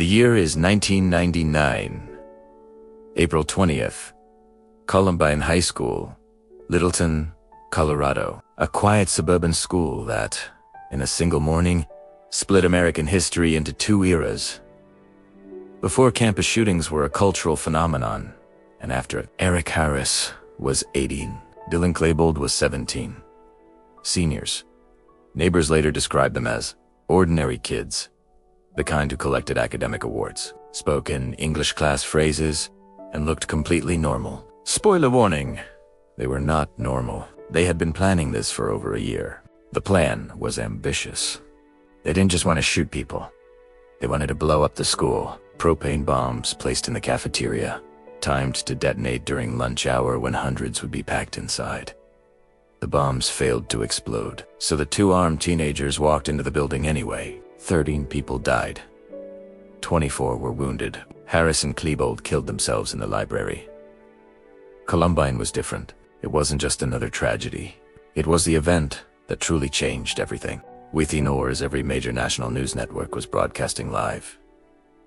The year is 1999. April 20th. Columbine High School, Littleton, Colorado. A quiet suburban school that, in a single morning, split American history into two eras. Before, campus shootings were a cultural phenomenon, and after, Eric Harris was 18. Dylan Klebold was 17. Seniors. Neighbors later described them as ordinary kids, the kind who collected academic awards, spoke in English class phrases, and looked completely normal. Spoiler warning, they were not normal. They had been planning this for over a year. The plan was ambitious. They didn't just want to shoot people. They wanted to blow up the school. Propane bombs placed in the cafeteria, timed to detonate during lunch hour when hundreds would be packed inside. The bombs failed to explode, so the two armed teenagers walked into the building anyway. 13 people died. 24 were wounded. Harris and Klebold killed themselves in the library. Columbine was different. It wasn't just another tragedy. It was the event that truly changed everything. Within hours, every major national news network was broadcasting live.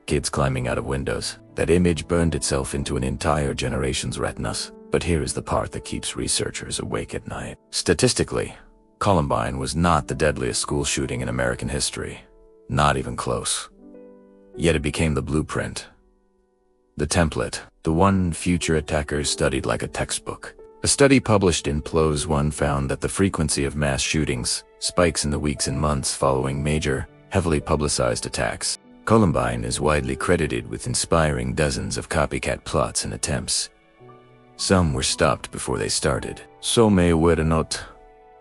Kids climbing out of windows. That image burned itself into an entire generation's retinas. But here is the part that keeps researchers awake at night. Statistically, Columbine was not the deadliest school shooting in American history. Not even close. Yet it became the blueprint. The template. The one future attackers studied like a textbook. A study published in PLOS One found that the frequency of mass shootings spikes in the weeks and months following major, heavily publicized attacks. Columbine is widely credited with inspiring dozens of copycat plots and attempts. Some were stopped before they started. Some were not.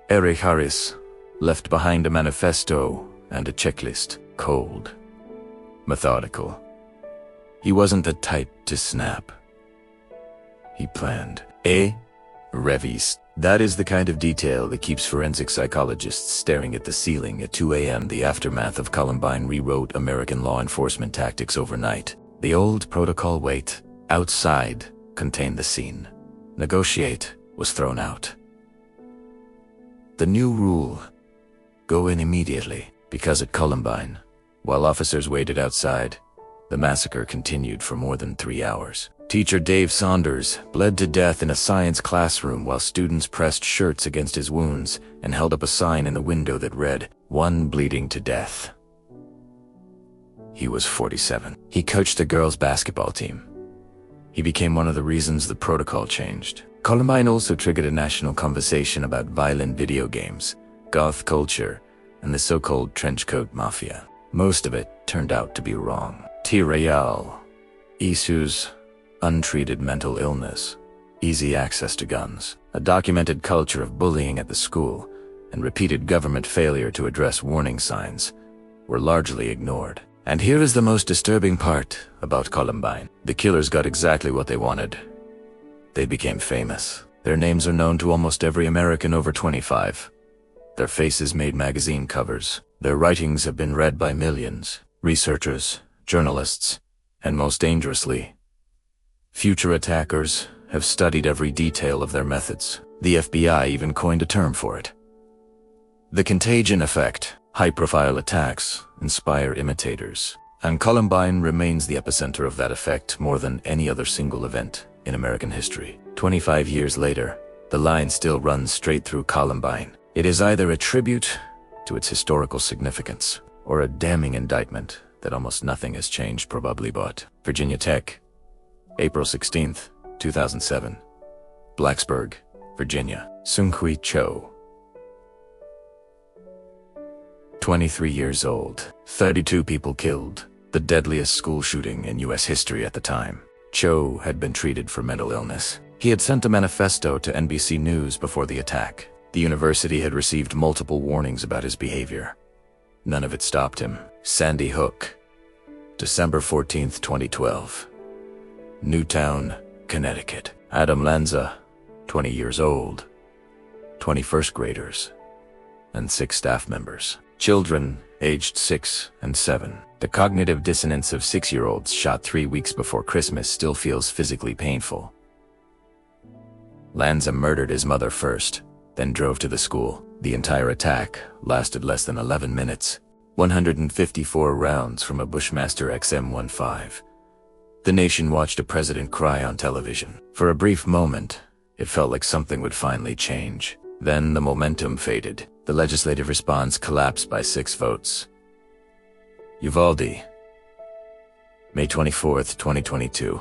Eric Harris left behind a manifesto and a checklist. Cold. Methodical. He wasn't the type to snap. He planned. Revise. That is the kind of detail that keeps forensic psychologists staring at the ceiling at 2 a.m. The aftermath of Columbine rewrote American law enforcement tactics overnight. The old protocol wait outside contained the scene. Negotiate was thrown out. The new rule, go in immediately, because at Columbine, while officers waited outside, the massacre continued for more than 3 hours. Teacher Dave Saunders bled to death in a science classroom while students pressed shirts against his wounds and held up a sign in the window that read, "One bleeding to death." He was 47. He coached the girls' basketball team. He became one of the reasons the protocol changed. Columbine also triggered a national conversation about violent video games, goth culture, and the so-called trenchcoat mafia. Most of it turned out to be wrong. T-Real, issues, untreated mental illness, easy access to guns, a documented culture of bullying at the school, and repeated government failure to address warning signs were largely ignored. And here is the most disturbing part about Columbine. The killers got exactly what they wanted. They became famous. Their names are known to almost every American over 25. Their faces made magazine covers. Their writings have been read by millions, researchers, journalists, and most dangerously, future attackers have studied every detail of their methods. The FBI even coined a term for it. The contagion effect. High-profile attacks inspire imitators, and Columbine remains the epicenter of that effect more than any other single event in American history. 25 years later, the line still runs straight through Columbine. It is either a tribute to its historical significance or a damning indictment that almost nothing has changed probably but. Virginia Tech, April 16th, 2007. Blacksburg, Virginia. Seung-Hui Cho. 23 years old, 32 people killed, the deadliest school shooting in U.S. history at the time. Cho had been treated for mental illness. He had sent a manifesto to NBC News before the attack. The university had received multiple warnings about his behavior. None of it stopped him. Sandy Hook, December 14th, 2012. Newtown, Connecticut. Adam Lanza, 20 years old, 20 first graders, and 6 staff members. Children aged 6 and 7. The cognitive dissonance of 6-year-olds shot 3 weeks before Christmas still feels physically painful. Lanza murdered his mother first, then drove to the school. The entire attack lasted less than 11 minutes. 154 rounds from a Bushmaster XM-15. The nation watched a president cry on television. For a brief moment, it felt like something would finally change. Then the momentum faded. The legislative response collapsed by 6 votes. Uvalde, May 24, 2022.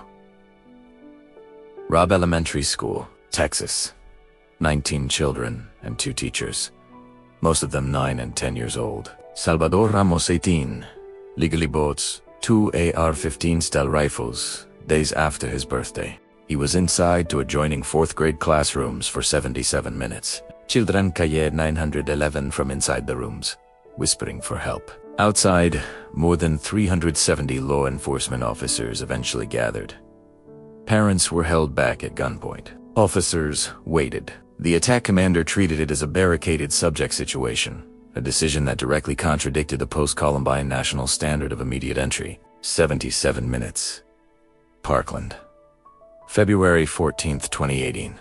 Robb Elementary School, Texas. 19 children and 2 teachers, most of them 9 and 10 years old. Salvador Ramos, 18, legally bought 2 AR-15 style rifles days after his birthday. He was inside to adjoining 4th grade classrooms for 77 minutes. Children calle 911 from inside the rooms, whispering for help. Outside, more than 370 law enforcement officers eventually gathered. Parents were held back at gunpoint. Officers waited. The attack commander treated it as a barricaded subject situation, a decision that directly contradicted the post-Columbine national standard of immediate entry. 77 minutes. Parkland, February 14, 2018.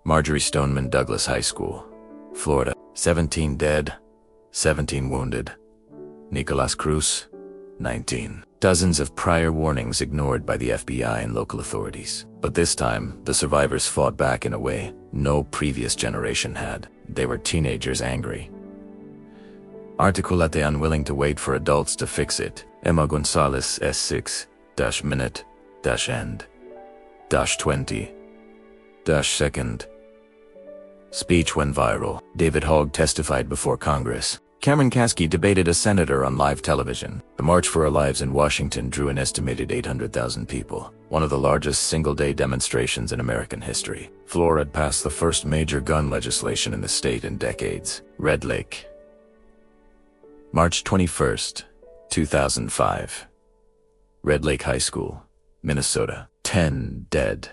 Marjorie Stoneman Douglas High School, Florida. 17 dead, 17 wounded. Nicolas Cruz, 19. Dozens of prior warnings ignored by the FBI and local authorities. But this time, the survivors fought back in a way no previous generation had. They were teenagers angry. Articulate unwilling to wait for adults to fix it. Emma Gonzalez S6-minute-end-20-second. Speech went viral. David Hogg testified before Congress. Cameron Kasky debated a senator on live television. The March for Our Lives in Washington drew an estimated 800,000 people, one of the largest single-day demonstrations in American history. Florida passed the first major gun legislation in the state in decades. Red Lake, March 21, 2005. Red Lake High School, Minnesota. 10 dead.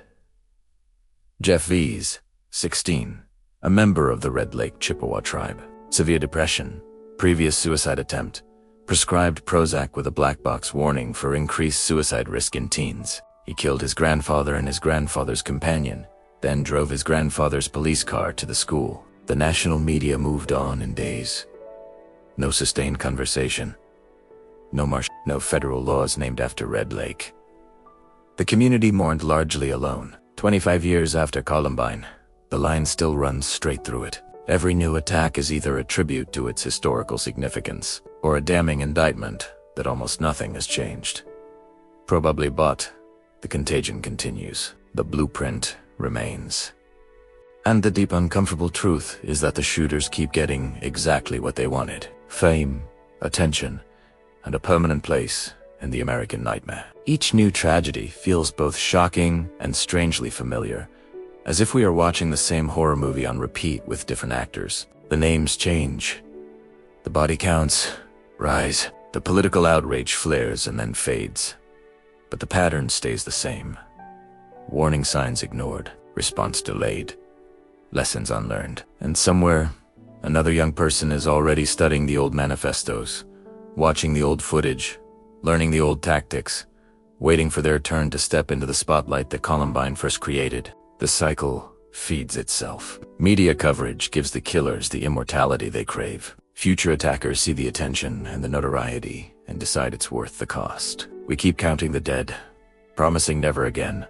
Jeff V's, 16, a member of the Red Lake Chippewa tribe. Severe depression, previous suicide attempt, prescribed Prozac with a black box warning for increased suicide risk in teens. He killed his grandfather and his grandfather's companion, then drove his grandfather's police car to the school. The national media moved on in days. No sustained conversation. No federal laws named after Red Lake. The community mourned largely alone. 25 years after Columbine, the line still runs straight through it. Every new attack is either a tribute to its historical significance, or a damning indictment that almost nothing has changed. Probably, but the contagion continues. The blueprint remains. And the deep uncomfortable truth is that the shooters keep getting exactly what they wanted. Fame, attention, and a permanent place in the American nightmare. Each new tragedy feels both shocking and strangely familiar, as if we are watching the same horror movie on repeat with different actors. The names change. The body counts rise. The political outrage flares and then fades. But the pattern stays the same. Warning signs ignored. Response delayed. Lessons unlearned. And somewhere, another young person is already studying the old manifestos, watching the old footage, learning the old tactics, waiting for their turn to step into the spotlight that Columbine first created. The cycle feeds itself. Media coverage gives the killers the immortality they crave. Future attackers see the attention and the notoriety and decide it's worth the cost. We keep counting the dead, promising never again,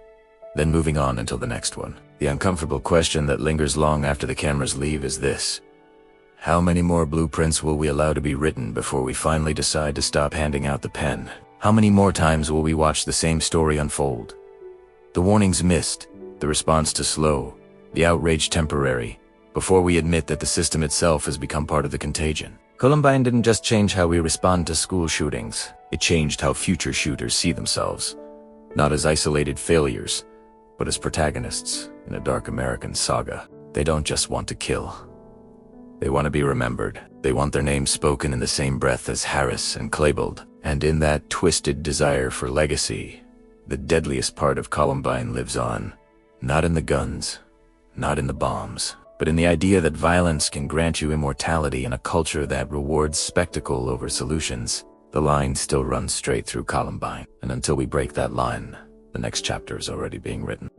then moving on until the next one. The uncomfortable question that lingers long after the cameras leave is this: how many more blueprints will we allow to be written before we finally decide to stop handing out the pen? How many more times will we watch the same story unfold? The warnings missed, the response too slow, the outrage temporary, before we admit that the system itself has become part of the contagion. Columbine didn't just change how we respond to school shootings, it changed how future shooters see themselves, not as isolated failures, but as protagonists in a dark American saga. They don't just want to kill. They want to be remembered. They want their names spoken in the same breath as Harris and Klebold. And in that twisted desire for legacy, the deadliest part of Columbine lives on. Not in the guns, not in the bombs, but in the idea that violence can grant you immortality in a culture that rewards spectacle over solutions. The line still runs straight through Columbine, and until we break that line, the next chapter is already being written.